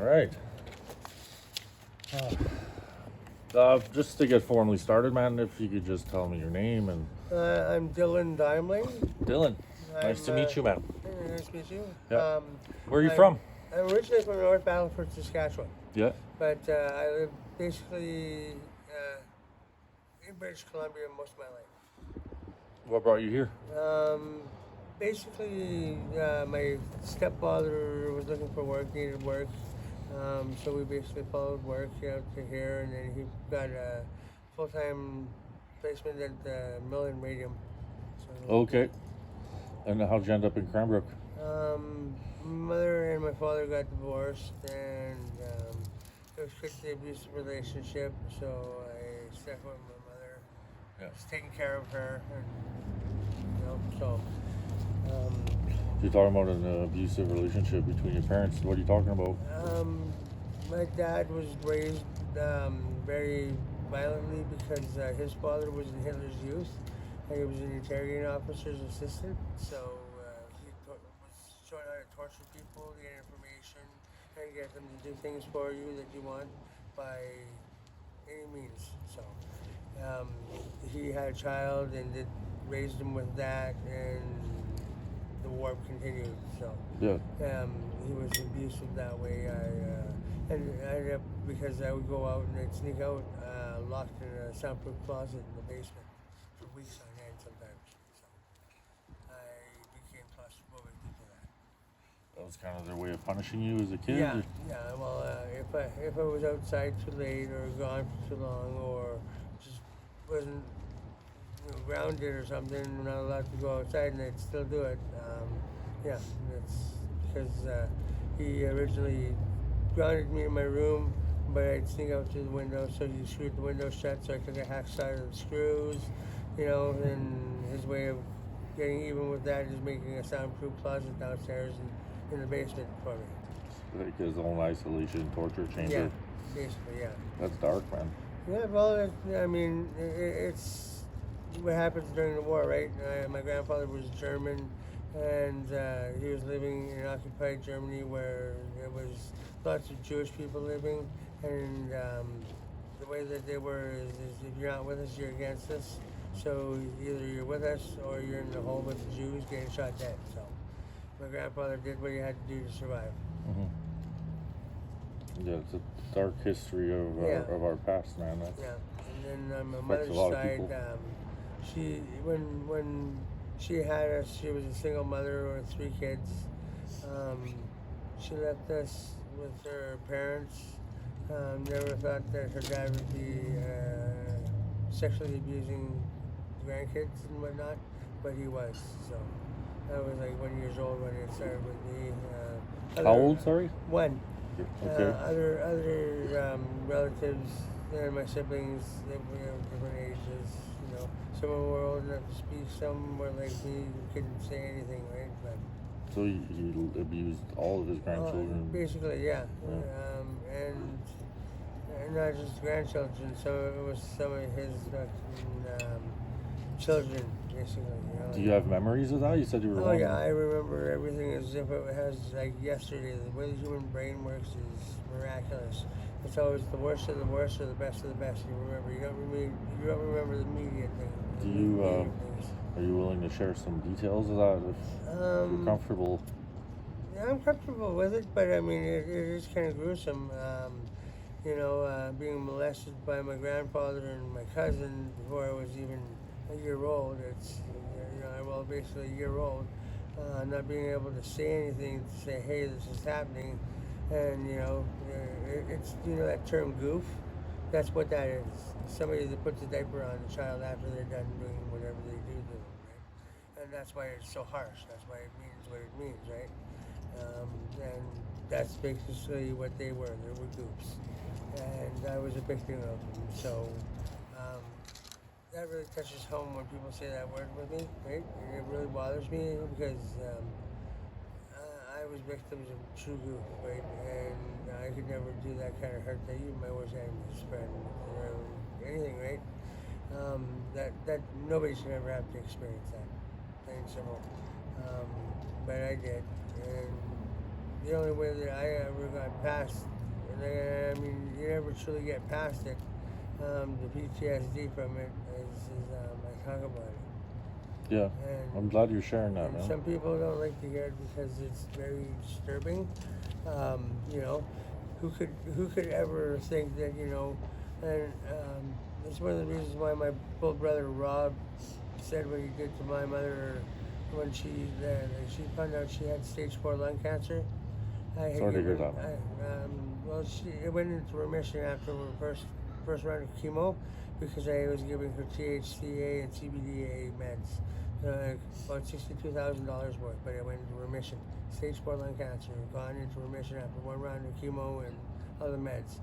right. Just to get formally started, man, if you could just tell me your name and... I'm Dylan Dimling. Dylan, nice to meet you, man. Nice to meet you. Yeah. Where are you from? I'm originally from North Battleford, Saskatchewan. Yeah. But I live basically in British Columbia most of my life. What brought you here? Basically, my stepfather was looking for work, needed work. So we basically followed work out to here, and then he got a full-time placement at the Mill and Radium. So, Okay. And how'd you end up in Cranbrook? Mother and my father got divorced, and it was strictly an abusive relationship, so I stuck with my mother. Yeah. Was taking care of her, and so. You're talking about an abusive relationship between your parents. What are you talking about? My dad was raised very violently because his father was in Hitler's Youth, and he was an interrogating officer's assistant. So he was showing how to torture people, to get information, and get them to do things for you that you want by any means. So he had a child and raised him with that, and the war continued. So yeah. He was abusive that way. And I ended up, because I would go out and I'd sneak out, locked in a soundproof closet in the basement for weeks on end sometimes. So I became claustrophobic due to that. That was kind of their way of punishing you as a kid? Yeah, yeah. Well, if I was outside too late or gone for too long or just wasn't grounded or something, I'm not allowed to go outside, and I'd still do it. Yeah, that's because he originally grounded me in my room, but I'd sneak out through the window, so he screwed the window shut, so I took a hack side of the screws, and his way of getting even with that is making a soundproof closet downstairs in the basement for me. Like his own isolation, torture chamber? Yeah, basically, yeah. That's dark, man. Yeah, well, it's what happens during the war, right? My grandfather was German, and he was living in occupied Germany where there was lots of Jewish people living, and the way that they were is if you're not with us, you're against us. So either you're with us or you're in the hole with the Jews getting shot dead. So my grandfather did what he had to do to survive. Mm-hmm. Yeah, it's a dark history of our past, man. Yeah, and then on my mother's side, when she had us, she was a single mother with 3 kids. She left us with her parents. Never thought that her dad would be sexually abusing grandkids and whatnot, but he was. So I was like 1 year old when it started with me. How old, sorry? 1. Okay. Other relatives and my siblings, they were of different ages. Some were old enough to speak, some were like me, who couldn't say anything, right? But so he abused all of his grandchildren? Basically, yeah. And not just grandchildren, so it was some of his children, basically. Do you have memories of that? You said you were Oh, yeah, I remember everything as if it was like yesterday. The way the human brain works is miraculous. It's always the worst of the worst or the best of the best. You remember. You don't remember the immediate thing. Are you willing to share some details of that if you're comfortable? Yeah, I'm comfortable with it, but I mean, it is kind of gruesome. Being molested by my grandfather and my cousin before I was even a year old. Basically a year old. Not being able to say anything, to say, hey, this is happening. And, it's, that term goof, that's what that is. Somebody that puts a diaper on a child after they're done doing whatever they do to them, right? And that's why it's so harsh. That's why it means what it means, right? And that's basically what they were. They were goofs. And I was a victim of them. So that really touches home when people say that word with me, right? And it really bothers me because I was victims of true goof, right? And I could never do that kind of hurt to even my worst enemy's friend or anything, right? That nobody should ever have to experience that, plain and simple. But I did, and the only way that I ever got past I mean, you never truly get past it. The PTSD from it I talk about it. Yeah. And, I'm glad you're sharing that, and man. some people don't like to hear it because it's very disturbing. You know, who could ever think that, you know, and it's one of the reasons why my full brother Rob said what he did to my mother when she found out she had stage 4 lung cancer. I had Sorry to hear given- that, man. well, it went into remission after her first round of chemo because I was giving her THCA and CBDA meds, about $62,000 worth, but it went into remission. Stage 4 lung cancer, gone into remission after one round of chemo and other meds.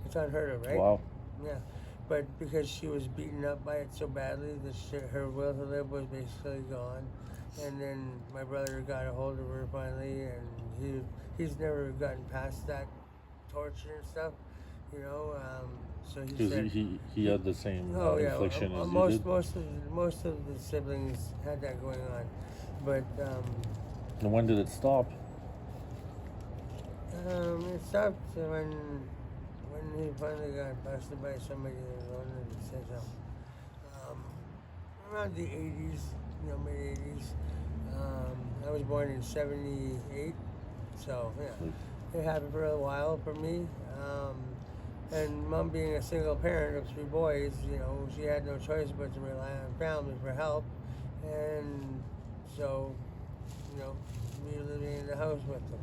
It's unheard of, right? Wow. Yeah, but because she was beaten up by it so badly that her will to live was basically gone. And then my brother got a hold of her finally, and he's never gotten past that torture and stuff, you know. So he Because said he had the same affliction as most you did. most of the siblings had that going on, but And when did it stop? it stopped when he finally got busted by somebody that was older and said so. Around the 80s, you know, mid 80s. I was born in 78, so yeah, it happened for a while for me. And Mom being a single parent of 3 boys, you know, she had no choice but to rely on family for help. And so, you know, we were living in the house with them.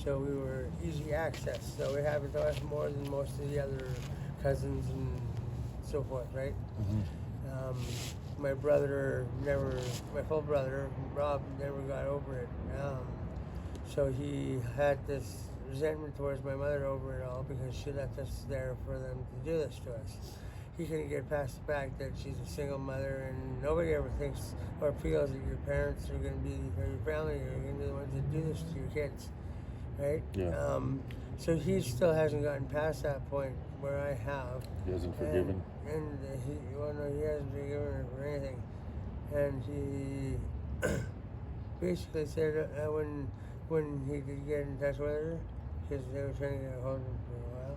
So we were easy access. So it happened to us more than most of the other cousins and so forth, right? My full brother, Rob, never got over it. So he had this resentment towards my mother over it all because she left us there for them to do this to us. He couldn't get past the fact that she's a single mother, and nobody ever thinks or feels that your parents are going to be, or your family are going to be the ones that do this to your kids, right? Yeah. So he still hasn't gotten past that point where I have. He hasn't forgiven. And he hasn't forgiven her for anything. And he basically said when he did get in touch with her, because they were trying to get a hold of him for a while.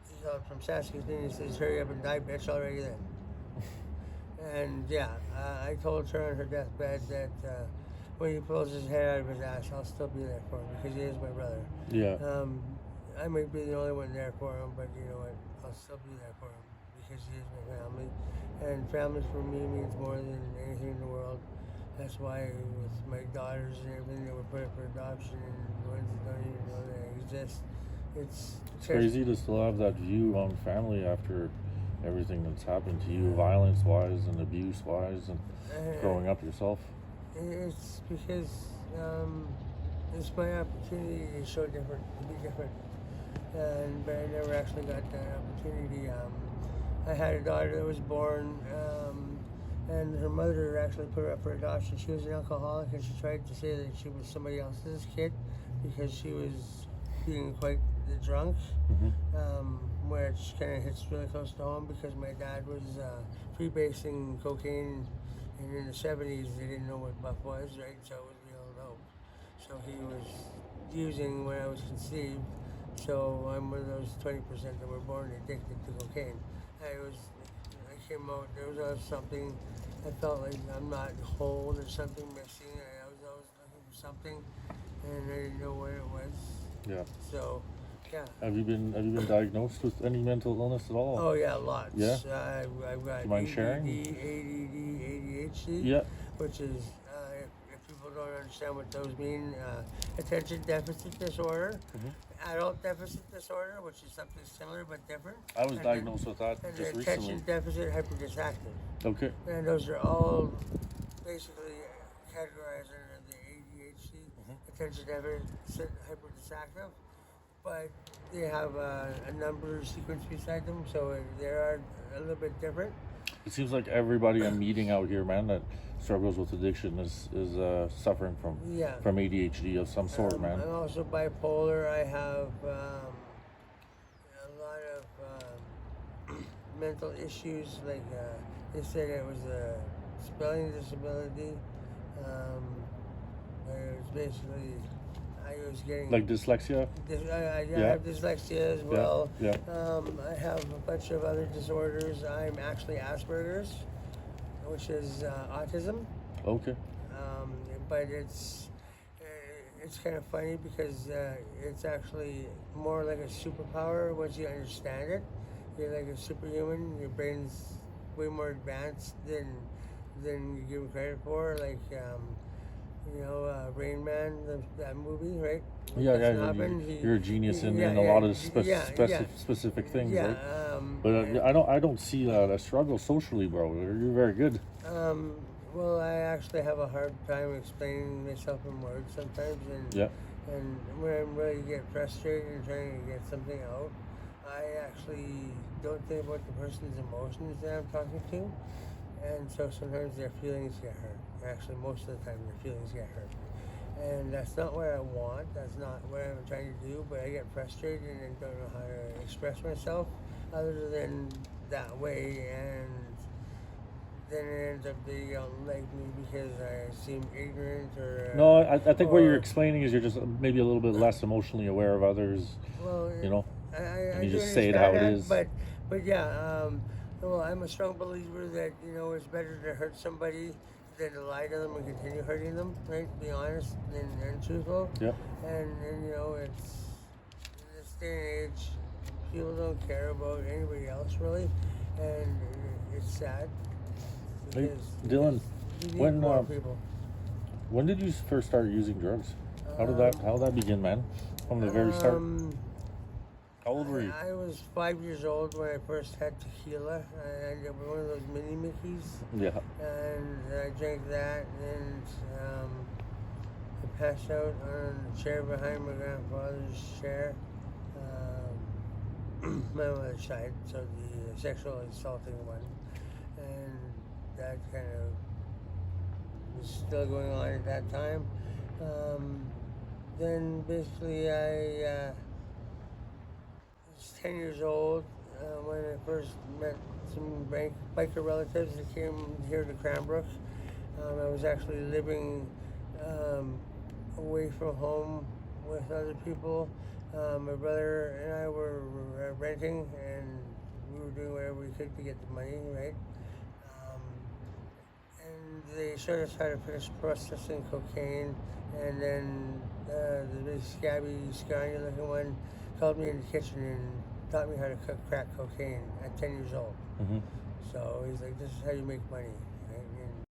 He's out from Saskatoon. He says, "Hurry up and die, bitch, already then." And yeah, I told her on her deathbed that when he pulls his head out of his ass, I'll still be there for him because he is my brother. Yeah. I might be the only one there for him, but you know what? I'll still be there for him because he is my family. And family for me means more than anything in the world. That's why with my daughters and everything, they were put up for adoption, and the ones that don't even know they exist. It's crazy to still have that view on family after everything that's happened to you, violence-wise and abuse-wise, and growing up yourself. It's because it's my opportunity to show different, to be different. But I never actually got that opportunity. I had a daughter that was born, and her mother actually put her up for adoption. She was an alcoholic, and she tried to say that she was somebody else's kid because she was being quite the drunk, which kind of hits really close to home because my dad was freebasing cocaine, and in the 70s they didn't know what buff was, right? So it was real dope. So he was using when I was conceived. So I'm one of those 20% that were born addicted to cocaine. I came out, there was something, I felt like I'm not whole, there's something missing. I was always looking for something, and I didn't know what it was. Yeah. So, yeah. Have you been diagnosed with any mental illness at all? Oh yeah, lots. Yeah. I've got Do you mind sharing? ADD, ADHD. Yeah. Which is, if people don't understand what those mean, attention deficit disorder, adult deficit disorder, which is something similar but different. I was diagnosed with that and just attention recently. deficit hyperactive. Okay. And those are all basically categorized under the ADHD, attention deficit hyperactive, but they have a number sequence beside them, so they are a little bit different. It seems like everybody I'm meeting out here, man, that struggles with addiction is suffering from ADHD of some sort, man. I'm also bipolar. I have a lot of mental issues. Like they said it was a spelling disability. It was basically I was getting Like dyslexia? I Yeah. have dyslexia as well. Yeah. I have a bunch of other disorders. I'm actually Asperger's, which is autism. Okay. But it's kind of funny because it's actually more like a superpower once you understand it. You're like a superhuman. Your brain's way more advanced than you give it credit for. Like Rain Man, that movie, right? You're a genius in a lot of specific things, Yeah. right? But I don't see a struggle socially, bro. You're very good. Well, I actually have a hard time explaining myself in words sometimes, and when I really get frustrated and trying to get something out, I actually don't think about the person's emotions that I'm talking to, and so sometimes their feelings get hurt. Actually, most of the time, their feelings get hurt, and that's not what I want. That's not what I'm trying to do. But I get frustrated and don't know how to express myself other than that way, and then it ends up they don't like me because I seem ignorant or... No, I think what you're explaining is you're just maybe a little bit less emotionally aware of others, well, and I you do just say it how it understand is. that, but yeah, well, I'm a strong believer that, it's better to hurt somebody than to lie to them and continue hurting them, right? Be honest and truthful. Yep. And it's, in this day and age, people don't care about anybody else really, and it's sad. Hey, Dylan, You need when more people. when did you first start using drugs? How did that begin, man? From the very start. How old were you? I was 5 years old when I first had tequila. I ended up with one of those mini Mickeys. Yeah. And I drank that, and I passed out on the chair behind my grandfather's chair. My mother's side, so the sexual assaulting one. And that kind of was still going on at that time. Then basically I was 10 years old when I first met some biker relatives that came here to Cranbrook. I was actually living away from home with other people. My brother and I were renting, and we were doing whatever we could to get the money, right? And they showed us how to finish processing cocaine, and then the big scabby, scrawny-looking one called me in the kitchen and taught me how to cook crack cocaine at 10 years old. Mm-hmm. So he's like, "This is how you make money."